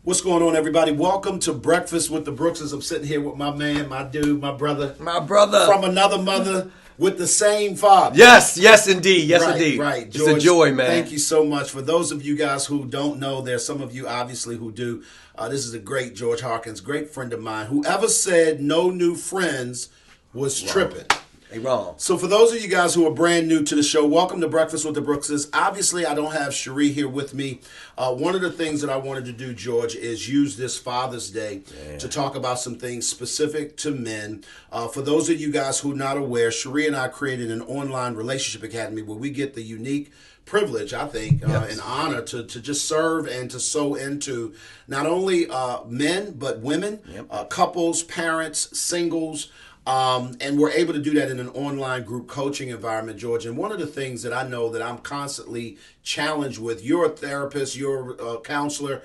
What's going on, everybody? Welcome to Breakfast with the Brookses. I'm sitting here with my man, my dude, my brother. My brother. From another mother with the same father. Yes, indeed. Yes, indeed. Right. George, it's a joy, man. Thank you so much. For those of you guys who don't know, there's some of you obviously who do. This is a great George Hawkins, great friend of mine. Whoever said no new friends was tripping. They wrong. So for those of you guys who are brand new to the show, welcome to Breakfast with the Brookses. Obviously, I don't have Cherie here with me. One of the things that I wanted to do, George, is use this Father's Day to talk about some things specific to men. For those of you guys who are not aware, Cherie and I created an online relationship academy where we get the unique privilege, I think, and honor to just serve and to sow into not only men, but women, couples, parents, singles. And we're able to do that in an online group coaching environment, George. And one of the things that I know that I'm constantly challenged with, you're a therapist, you're a counselor,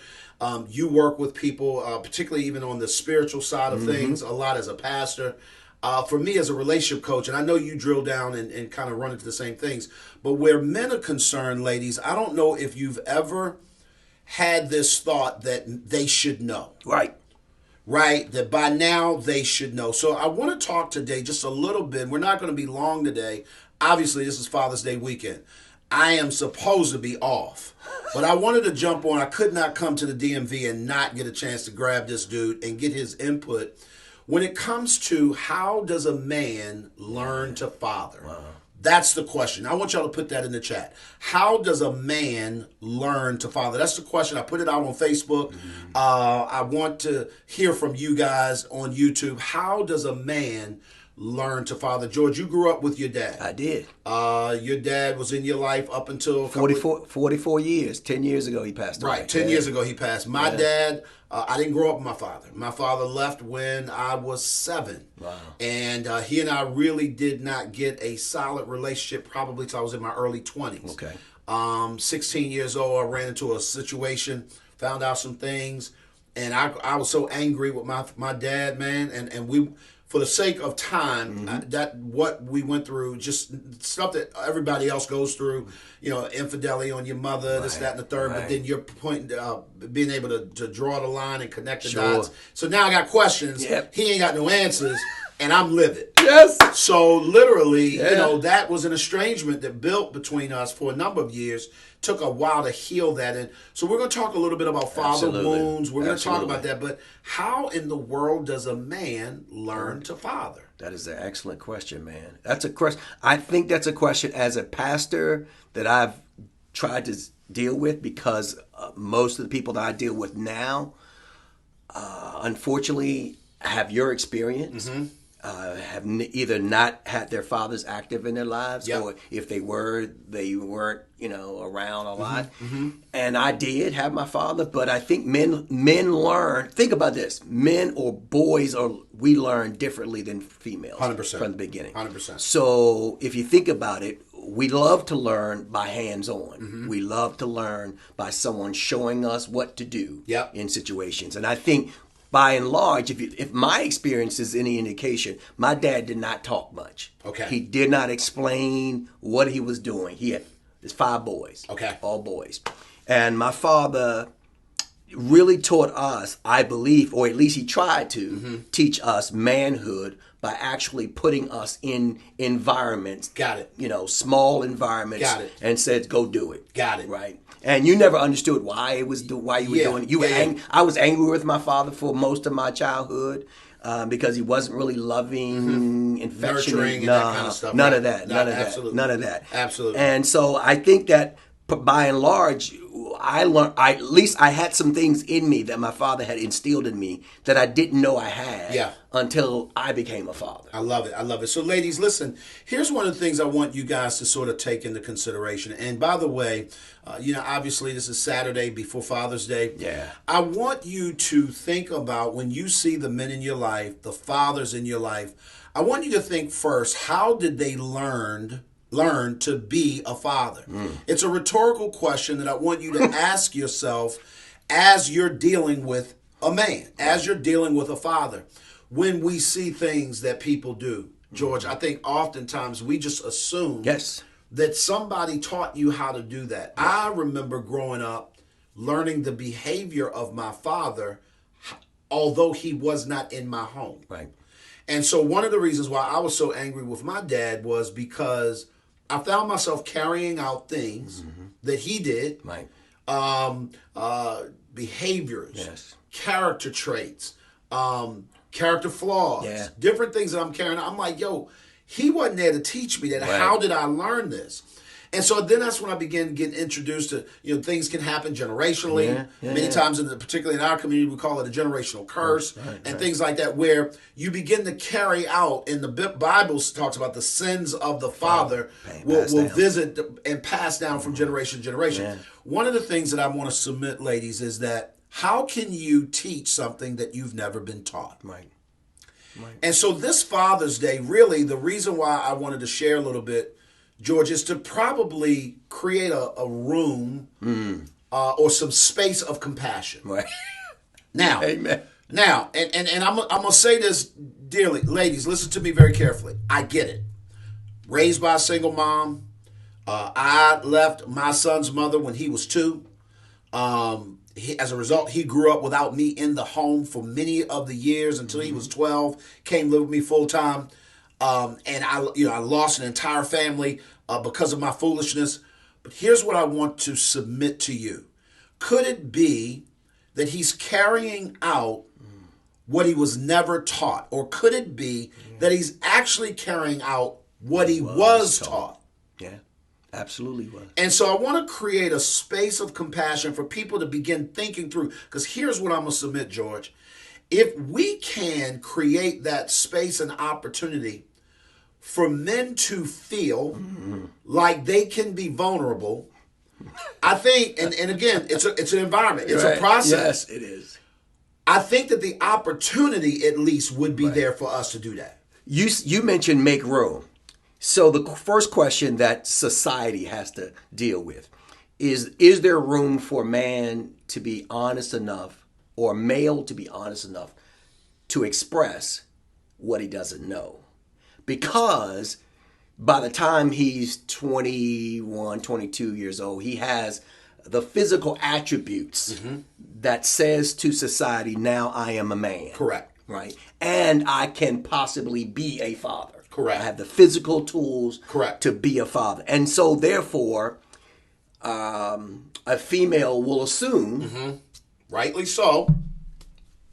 you work with people, particularly even on the spiritual side of things, a lot as a pastor. For me as a relationship coach, and I know you drill down and kind of run into the same things, but where men are concerned, ladies, I don't know if you've ever had this thought that they should know. Right, that by now they should know. So I want to talk today just a little bit. We're not going to be long today. Obviously, this is Father's Day weekend. I am supposed to be off. But I wanted to jump on. I could not come to the DMV and not get a chance to grab this dude and get his input when it comes to how does a man learn to father? Wow. That's the question. I want y'all to put that in the chat. How does a man learn to father? That's the question. I put it out on Facebook. I want to hear from you guys on YouTube. How does a man learn to father? George, you grew up with your dad. I did. Your dad was in your life up until 44 years. 10 years ago he passed away. Right, 10 years ago he passed. My dad, I didn't grow up with my father. My father left when I was 7. Wow. And he and I really did not get a solid relationship probably till I was in my early 20s. Okay. 16 years old, I ran into a situation, found out some things, and I was so angry with my dad, man, and we... For the sake of time, that what we went through, just stuff that everybody else goes through, infidelity on your mother, this, that, and the third. But then you're being able to draw the line and connect the dots. So now I got questions. Yep. He ain't got no answers, and I'm livid. Yes. So literally, that was an estrangement that built between us for a number of years. Took a while to heal that. And so we're going to talk a little bit about father wounds. We're going to talk about that. But how in the world does a man learn to father? That is an excellent question, man. That's a question. I think that's a question as a pastor that I've tried to deal with because most of the people that I deal with now, unfortunately, have your experience. Have either not had their fathers active in their lives, or if they were, they weren't, around a lot. And I did have my father, but I think men learn. Think about this: men or boys, we learn differently than females. 100% from the beginning. 100%. So if you think about it, we love to learn by hands-on. We love to learn by someone showing us what to do in situations, and I think. By and large, if my experience is any indication, my dad did not talk much. Okay. He did not explain what he was doing. He had 5 boys. Okay. All boys. And my father really taught us, I believe, or at least he tried to teach us manhood by actually putting us in environments. Got it. Small environments. Got it. And said, go do it. Got it. Right. And you never understood why you were doing it. I was angry with my father for most of my childhood because he wasn't really loving, affectionate, nurturing, and that kind of stuff. None of that. Absolutely. None of that. Absolutely. And so I think that by and large, I learned. At least I had some things in me that my father had instilled in me that I didn't know I had until I became a father. I love it. I love it. So, ladies, listen. Here's one of the things I want you guys to sort of take into consideration. And by the way, obviously this is Saturday before Father's Day. Yeah. I want you to think about when you see the men in your life, the fathers in your life. I want you to think first, how did they learn to be a father? It's a rhetorical question that I want you to ask yourself as you're dealing with a man, as you're dealing with a father. When we see things that people do, George, I think oftentimes we just assume that somebody taught you how to do that. I remember growing up learning the behavior of my father, although he was not in my home. Right. And so one of the reasons why I was so angry with my dad was because I found myself carrying out things that he did, Right. Behaviors, Yes. character traits, character flaws, Yeah. different things that I'm carrying. I'm like, yo, he wasn't there to teach me that. Right. How did I learn this? And so then that's when I began getting introduced to, things can happen generationally. Many times, particularly in our community, we call it a generational curse and things like that, where you begin to carry out, and the Bible talks about the sins of the father will visit and pass down from generation to generation. Yeah. One of the things that I want to submit, ladies, is that how can you teach something that you've never been taught? Right. Right. And so this Father's Day, really, the reason why I wanted to share a little bit, George, is to probably create a room or some space of compassion. Right. Now, Amen. Now, and I'm going to say this dearly. Ladies, listen to me very carefully. I get it. Raised by a single mom. I left my son's mother when he was 2. As a result, he grew up without me in the home for many of the years until he was 12. Came live with me full time. And I lost an entire family because of my foolishness. But here's what I want to submit to you. Could it be that he's carrying out what he was never taught? Or could it be that he's actually carrying out what he was taught? Yeah, absolutely was. And so I want to create a space of compassion for people to begin thinking through. Because here's what I'm going to submit, George. If we can create that space and opportunity for men to feel like they can be vulnerable, I think, and again, it's an environment, it's a process. Yes, it is. I think that the opportunity, at least, would be there for us to do that. You mentioned make room. So the first question that society has to deal with is there room for man to be honest enough, or male to be honest enough to express what he doesn't know? Because by the time he's 21, 22 years old, he has the physical attributes that says to society, now I am a man. Correct. Right. And I can possibly be a father. Correct. I have the physical tools Correct. to be a father. And so therefore, a female will assume, rightly so,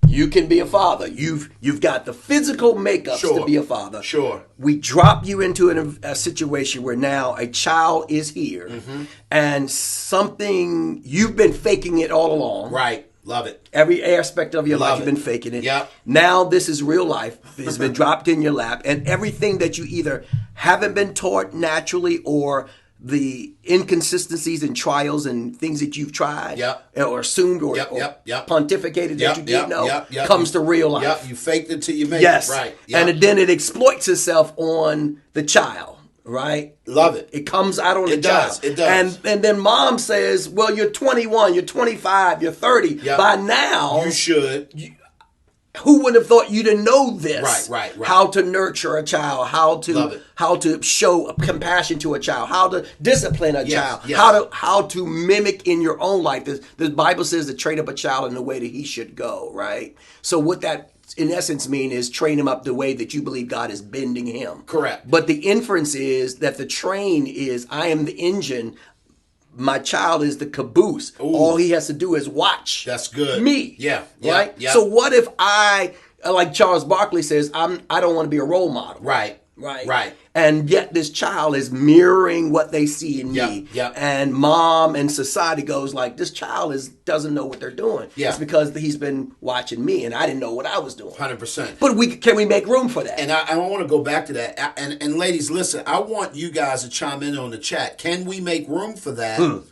you can be a father. You've got the physical makeups to be a father. Sure. We drop you into a situation where now a child is here, and something you've been faking it all along. Right. Love it. Every aspect of your life, you've been faking it. Yep. Now this is real life. It's been dropped in your lap, and everything that you either haven't been taught naturally, or the inconsistencies and trials and things that you've tried or assumed or pontificated that you didn't know comes to real life. Yep, you faked it till you made yes. it. Right. And then it exploits itself on the child, right? Love it. It comes out on the child. It does. And then mom says, well, you're 21, you're 25, you're 30. Yep. By now, you should. Who would have thought you to know this? Right. How to nurture a child, how to show compassion to a child, how to discipline a child, how to mimic in your own life. The Bible says to train up a child in the way that he should go, right? So what that in essence mean is train him up the way that you believe God is bending him. Correct. But the inference is that the train is I am the engine. My child is the caboose. Ooh. All he has to do is watch. That's good. Me. Yeah. Right? Yeah. So what if I, like Charles Barkley says, I don't want to be a role model. Right. And yet this child is mirroring what they see in me. Yep. And mom and society goes like, this child doesn't know what they're doing. Yeah. It's because he's been watching me and I didn't know what I was doing. 100%. But can we make room for that? And I want to go back to that. And ladies, listen, I want you guys to chime in on the chat. Can we make room for that?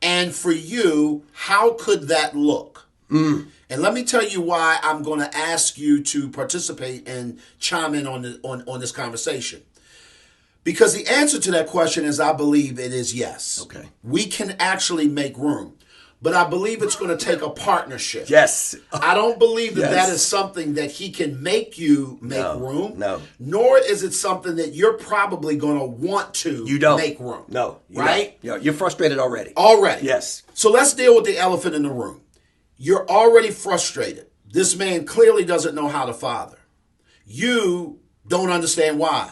And for you, how could that look? And let me tell you why I'm going to ask you to participate and chime in on this conversation. Because the answer to that question is, I believe it is yes. Okay. We can actually make room. but I believe it's going to take a partnership. Yes. I don't believe that Yes. that is something that he can make you make room. No. Nor is it something that you're probably going to want to make room. No. Right? You're frustrated already. Already. Yes. So let's deal with the elephant in the room. You're already frustrated. This man clearly doesn't know how to father. You don't understand why.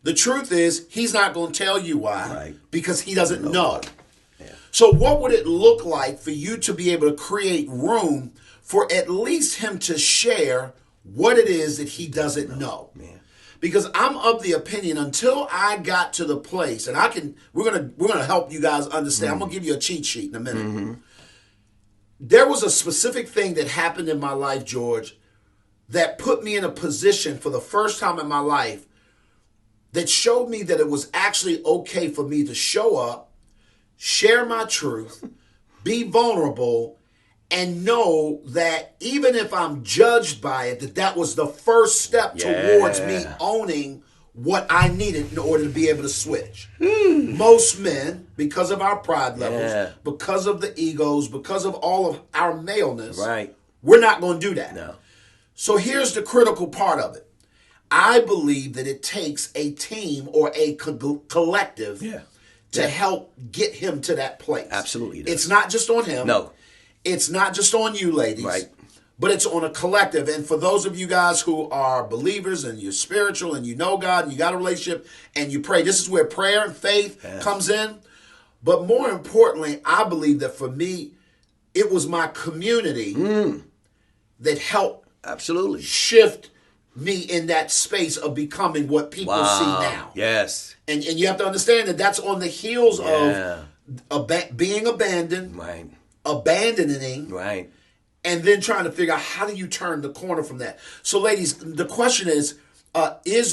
The truth is, he's not going to tell you why because he doesn't know. Yeah. So what would it look like for you to be able to create room for at least him to share what it is that he doesn't know? Man. Because I'm of the opinion until I got to the place, and we're gonna help you guys understand. I'm gonna give you a cheat sheet in a minute. Mm-hmm. There was a specific thing that happened in my life, George, that put me in a position for the first time in my life that showed me that it was actually okay for me to show up, share my truth, be vulnerable, and know that even if I'm judged by it, that was the first step towards me owning what I needed in order to be able to switch. Most men, because of our pride levels, because of the egos, because of all of our maleness, we're not going to do that. No. So here's the critical part of it. I believe that it takes a team or a collective to help get him to that place. Absolutely. It's not just on him. No. It's not just on you, ladies. Right. But it's on a collective. And for those of you guys who are believers and you're spiritual and you know God and you got a relationship and you pray, this is where prayer and faith comes in. But more importantly, I believe that for me, it was my community that helped shift me in that space of becoming what people see now. Yes. And you have to understand that that's on the heels of being abandoned, abandoning, and then trying to figure out how do you turn the corner from that. So ladies, the question is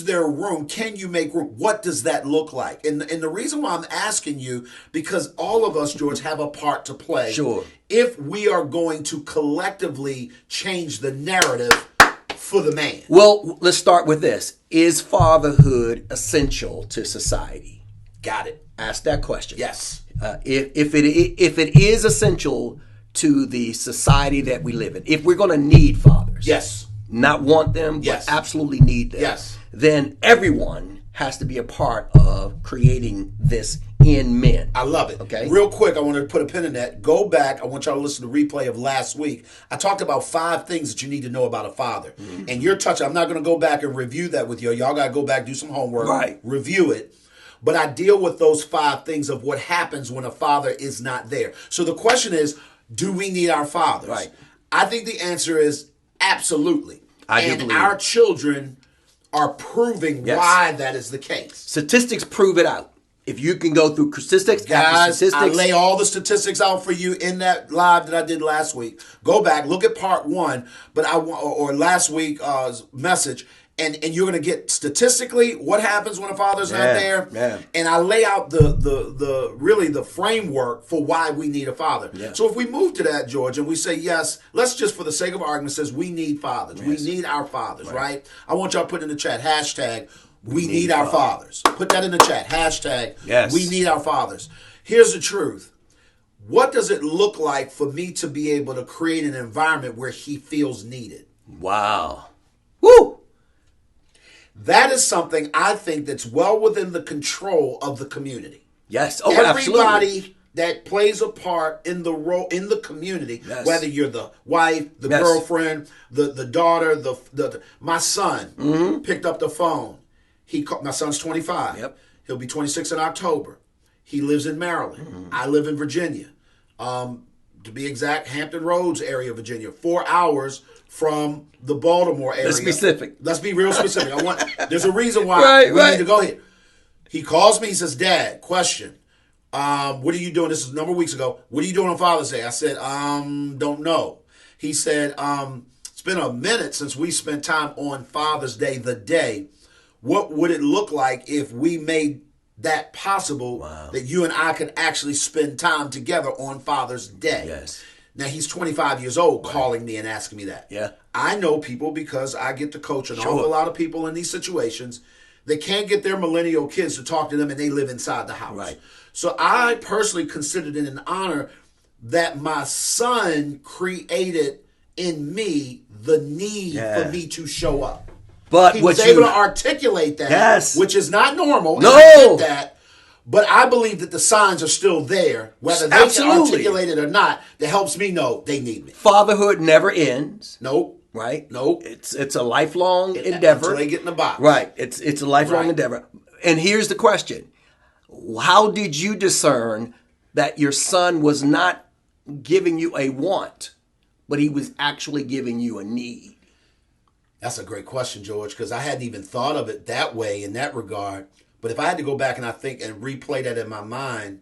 there room? Can you make room? What does that look like? And the reason why I'm asking you, because all of us, George, have a part to play. Sure. If we are going to collectively change the narrative for the man. Well, let's start with this. Is fatherhood essential to society? Got it. Ask that question. Yes. If it is essential to the society that we live in, if we're going to need fathers, not want them, but absolutely need them, then everyone has to be a part of creating this in men. I love it. Okay. Real quick, I want to put a pin in that. Go back. I want y'all to listen to the replay of last week. I talked about 5 things that you need to know about a father. Mm-hmm. And you're touching. I'm not going to go back and review that with you. Y'all got to go back, do some homework, review it. But I deal with those 5 things of what happens when a father is not there. So the question is, do we need our fathers? Right. I think the answer is absolutely. And our children are proving why that is the case. Statistics prove it out. If you can go through statistics, guys, I lay all the statistics out for you in that live that I did last week. Go back, look at part 1, but or last week's message, and you're going to get statistically what happens when a father's not there. Yeah. And I lay out the really the framework for why we need a father. Yeah. So if we move to that, George, and we say yes, let's just for the sake of argument says we need fathers. Yes. We need our fathers, right? I want y'all to put in the chat hashtag we need our fathers. Put that in the chat. Hashtag we need our fathers. Here's the truth. What does it look like for me to be able to create an environment where he feels needed? Wow. Woo! That is something I think that's well within the control of the community. Yes. Oh, everybody that plays a part in the role in the community, whether you're the wife, the girlfriend, the daughter, my son picked up the phone. My son's 25. Yep. He'll be 26 in October. He lives in Maryland. I live in Virginia. To be exact, Hampton Roads area of Virginia. 4 hours from the Baltimore area. Let's be specific. Let's be real specific. There's a reason why we need to go here. He calls me. He says, "Dad, question. What are you doing?" This is a number of weeks ago. "What are you doing on Father's Day?" I said, "Don't know." He said, "It's been a minute since we spent time on Father's Day, the day. What would it look like if we made that possible, that you and I could actually spend time together on Father's Day?" Yes. Now, he's 25 years old calling me and asking me that. Yeah. I know people because I get to coach an awful lot of people in these situations. They can't get their millennial kids to talk to them and they live inside the house. Right. So I personally considered it an honor that my son created in me the need for me to show up. But he was able to articulate that, which is not normal. No. And I get that. But I believe that the signs are still there, whether they can articulate it or not, that helps me know they need me. Fatherhood never ends. Nope. Right? Nope. It's a lifelong endeavor. Until they get in the box. Right. It's a lifelong endeavor. And here's the question. How did you discern that your son was not giving you a want, but he was actually giving you a need? That's a great question, George, because I hadn't even thought of it that way in that regard. But if I had to go back and I think and replay that in my mind,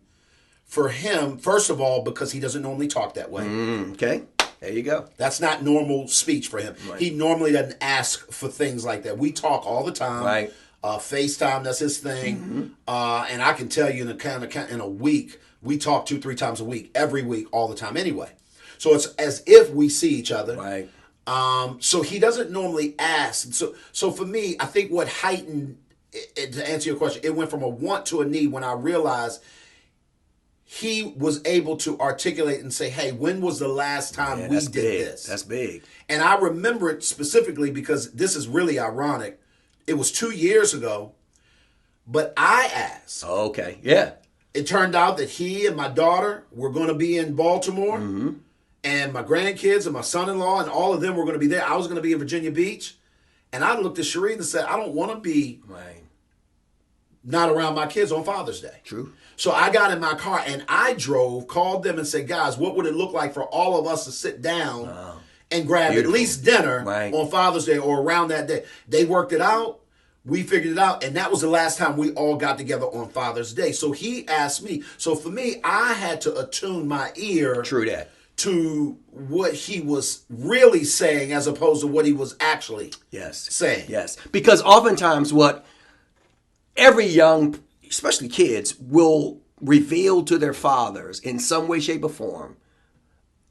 for him, first of all, because he doesn't normally talk that way. Okay. There you go. That's not normal speech for him. Right. He normally doesn't ask for things like that. We talk all the time. Right. FaceTime, that's his thing. And I can tell you in a week, we talk 2-3 times a week, every week, all the time anyway. So it's as if we see each other. Right. So he doesn't normally ask. So for me, I think what heightened, to answer your question, it went from a want to a need when I realized he was able to articulate and say, hey, when was the last time we did this? That's big. And I remember it specifically because this is really ironic. It was 2 years ago, but I asked. Oh, okay. Yeah. It turned out that he and my daughter were going to be in Baltimore, and my grandkids and my son-in-law and all of them were going to be there. I was going to be in Virginia Beach. And I looked at Shereen and said, I don't want to be not around my kids on Father's Day. True. So I got in my car and I drove, called them and said, guys, what would it look like for all of us to sit down and grab at least dinner on Father's Day or around that day? They worked it out. We figured it out. And that was the last time we all got together on Father's Day. So he asked me. So for me, I had to attune my ear. True that. To what he was really saying as opposed to what he was actually saying. Yes. Because oftentimes what every young, especially kids, will reveal to their fathers in some way, shape, or form,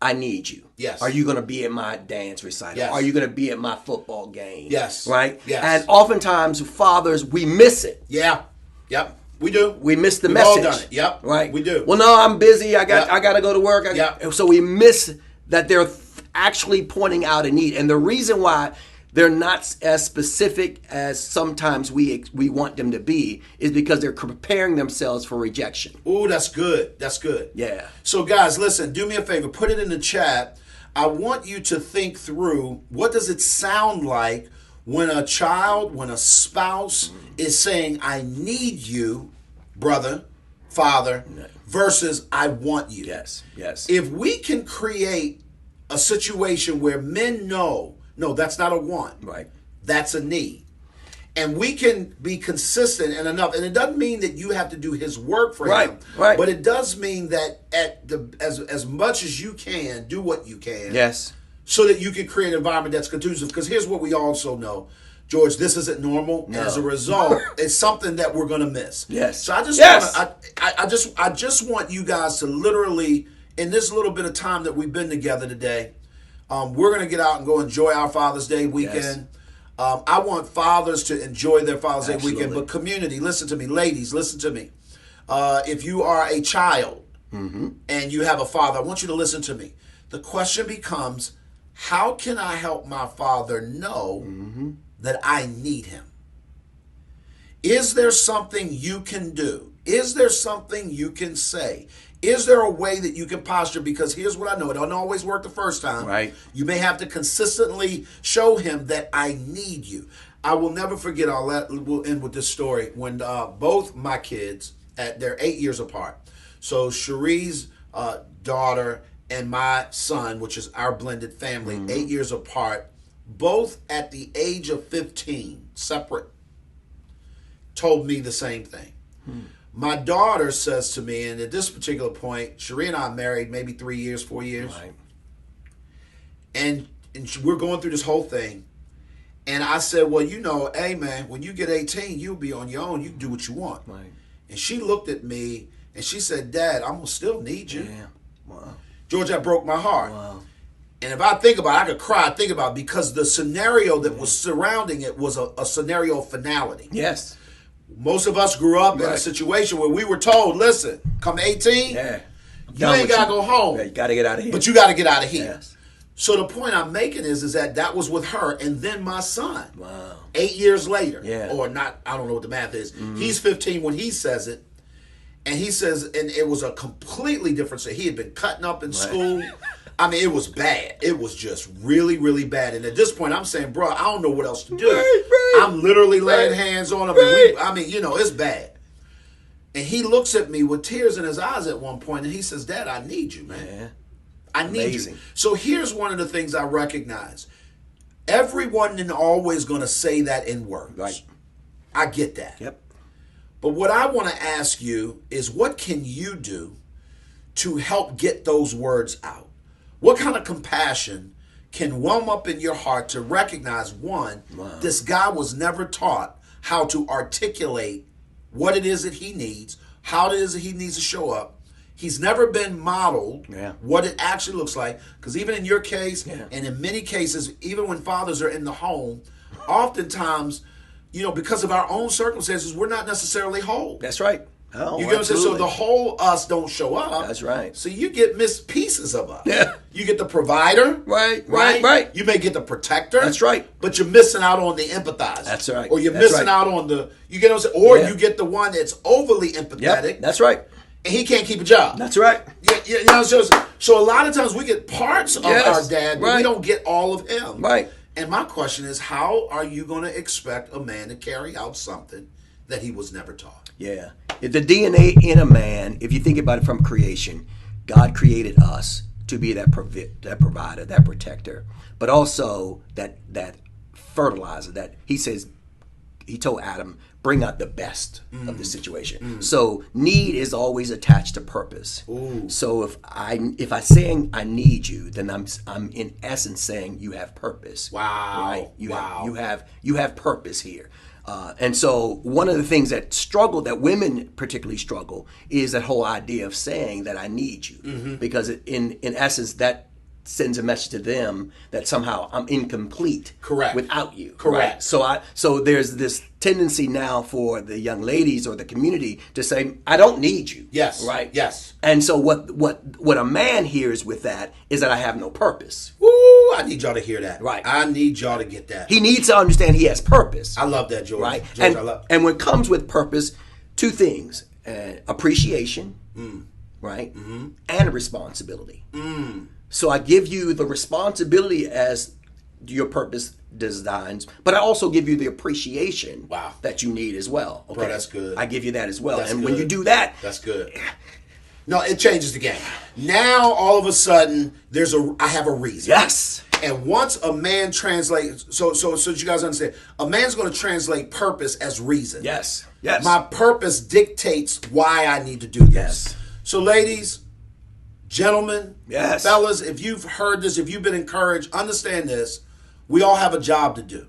I need you. Yes. Are you going to be at my dance recital? Yes. Are you going to be at my football game? Yes. Right? Yes. And oftentimes fathers, we miss it. Yeah. Yep. We do. We miss the We've message. all done it. Yep. Right. We do. Well, no, I'm busy. I got to go to work. So we miss that they're actually pointing out a need. And the reason why they're not as specific as sometimes we want them to be is because they're preparing themselves for rejection. Ooh, that's good. That's good. Yeah. So guys, listen, do me a favor. Put it in the chat. I want you to think through, what does it sound like when a child, when a spouse is saying, I need you, brother, father, versus I want you. Yes, yes. If we can create a situation where men know, no, that's not a want. Right. That's a need. And we can be consistent and enough. And it doesn't mean that you have to do his work for him. Right. But it does mean that as much as you can, do what you can. Yes. So that you can create an environment that's conducive. Because here's what we also know. George, this isn't normal. No. As a result, it's something that we're going to miss. Yes. So I just want you guys to literally, in this little bit of time that we've been together today, we're going to get out and go enjoy our Father's Day weekend. Yes. I want fathers to enjoy their Father's Day weekend. But community, listen to me. Ladies, listen to me. If you are a child and you have a father, I want you to listen to me. The question becomes, how can I help my father know that I need him? Is there something you can do? Is there something you can say? Is there a way that you can posture? Because here's what I know. It doesn't always work the first time. Right. You may have to consistently show him that I need you. I will never forget, we'll end with this story. When both my kids, they're 8 years apart. So Cherie's daughter and my son, which is our blended family, 8 years apart, both at the age of 15, separate, told me the same thing. My daughter says to me, and at this particular point, Cherie and I are married maybe 3 years, 4 years. Right. And we're going through this whole thing. And I said, well, hey, man, when you get 18, you'll be on your own. You can do what you want. Right. And she looked at me, and she said, Dad, I'm going to still need you. Yeah. Wow. George, that broke my heart. Wow. And if I think about it, I could cry, think about it, because the scenario that was surrounding it was a scenario of finality. Yes. Most of us grew up in a situation where we were told, listen, come 18, You ain't got to go home. Yeah, you got to get out of here. But you got to get out of here. Yes. So the point I'm making is that was with her, and then my son. Wow. 8 years later, Yeah. or not, I don't know what the math is. He's 15 when he says it, and he says, and it was a completely different. So he had been cutting up in school. I mean, it was bad. It was just really, really bad. And at this point, I'm saying, bro, I don't know what else to do. I'm literally laying hands on him. And it's bad. And he looks at me with tears in his eyes at one point, and he says, Dad, I need you, man. Yeah. I need Amazing. you. So here's one of the things I recognize. Everyone isn't always going to say that in words. Right. I get that. Yep. But what I want to ask you is, what can you do to help get those words out? What kind of compassion can warm up in your heart to recognize, one, this guy was never taught how to articulate what it is that he needs, how it is that he needs to show up. He's never been modeled what it actually looks like. Because even in your case, and in many cases, even when fathers are in the home, oftentimes, because of our own circumstances, we're not necessarily whole. That's right. Oh, you get what I'm saying? So the whole us don't show up. That's right. So you get missed pieces of us. Yeah. You get the provider. Right. You may get the protector. That's right. But you're missing out on the empathizer. That's right. Or you're missing out on you get what I'm saying? Or you get the one that's overly empathetic. Yep. That's right. And he can't keep a job. That's right. So a lot of times we get parts of our dad, but we don't get all of him. Right. And my question is, how are you going to expect a man to carry out something that he was never taught? Yeah. The DNA in a man, if you think about it from creation, God created us to be that provider, that protector, but also that fertilizer. That he told Adam, bring out the best of the situation. So need is always attached to purpose. Ooh. So if I saying I need you, then I'm in essence saying you have purpose. Wow. Right? You have purpose here. And so one of the things that women particularly struggle, is that whole idea of saying that I need you, because in essence that sends a message to them that somehow I'm incomplete without you. Correct. Right? So there's this tendency now for the young ladies or the community to say, I don't need you. Yes. Right? Yes. And so what a man hears with that is that I have no purpose. Woo! I need y'all to hear that. Right. I need y'all to get that. He needs to understand he has purpose. I love that, George. Right. George, And when it comes with purpose, two things: appreciation, right, and responsibility. So I give you the responsibility as your purpose designs, but I also give you the appreciation that you need as well. Okay, bro, that's good. I give you that as well. That's and good. when you do that, that's good. No, it changes the game. Now all of a sudden I have a reason. Yes. And once a man translates, so you guys understand, a man's going to translate purpose as reason. Yes. Yes. My purpose dictates why I need to do this. Yes. So ladies, gentlemen, yes, fellas, if you've heard this, if you've been encouraged, understand this. We all have a job to do.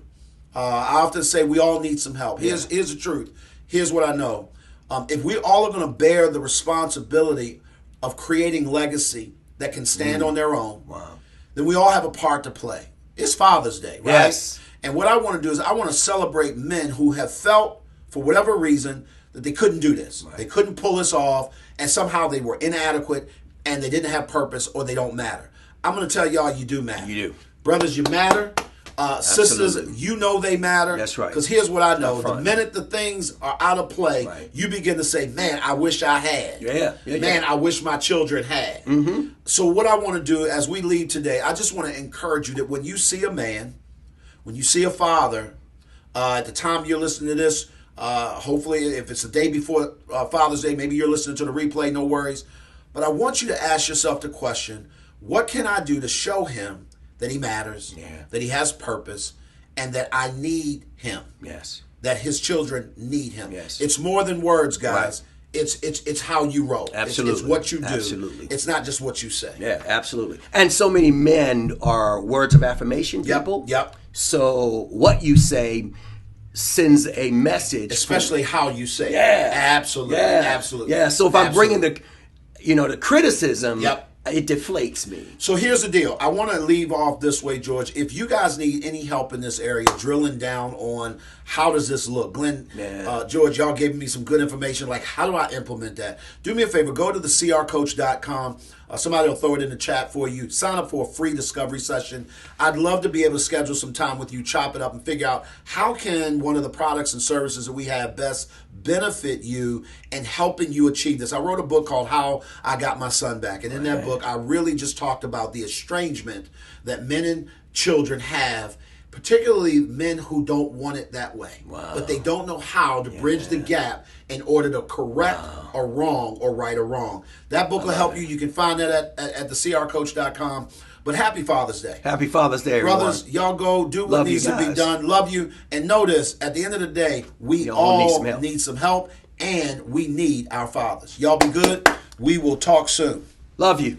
I often say we all need some help. Here's the truth. Here's what I know. If we all are going to bear the responsibility of creating legacy that can stand on their own, then we all have a part to play. It's Father's Day, right? Yes. And what I want to do is I want to celebrate men who have felt, for whatever reason, that they couldn't do this. Right. They couldn't pull this off, and somehow they were inadequate, and they didn't have purpose, or they don't matter. I'm going to tell y'all, you do matter. You do. Brothers, you matter. Sisters, you know they matter. That's right. Because here's what I know. The minute the things are out of play, you begin to say, man, I wish I had. Man, I wish my children had. So what I want to do as we leave today, I just want to encourage you that when you see a man, when you see a father, at the time you're listening to this, hopefully if it's the day before Father's Day, maybe you're listening to the replay, no worries. But I want you to ask yourself the question, what can I do to show him that he matters, that he has purpose, and that I need him? Yes. That his children need him. Yes. It's more than words, guys. Right. It's how you roll. Absolutely. It's what you do. Absolutely. It's not just what you say. Yeah, absolutely. And so many men are words of affirmation people. Yep. So what you say sends a message. Especially how you say it. Absolutely. Yeah. Absolutely. Yeah. So if I'm bringing the criticism, it deflates me. So here's the deal. I want to leave off this way, George. If you guys need any help in this area, drilling down on how does this look, Glenn, George, y'all gave me some good information. Like, how do I implement that? Do me a favor. Go to the crcoach.com. Somebody will throw it in the chat for you. Sign up for a free discovery session. I'd love to be able to schedule some time with you, chop it up, and figure out how can one of the products and services that we have best benefit you and helping you achieve this. I wrote a book called How I Got My Son Back. And in that book, I really just talked about the estrangement that men and children have, particularly men who don't want it that way. But they don't know how to bridge the gap in order to correct a wrong or right a wrong. That book will help you. You can find that at thecrcoach.com. But happy Father's Day. Happy Father's Day, everyone. Brothers, y'all go do what needs to be done. Love you. And know this, at the end of the day, we all need some help, and we need our fathers. Y'all be good. We will talk soon. Love you.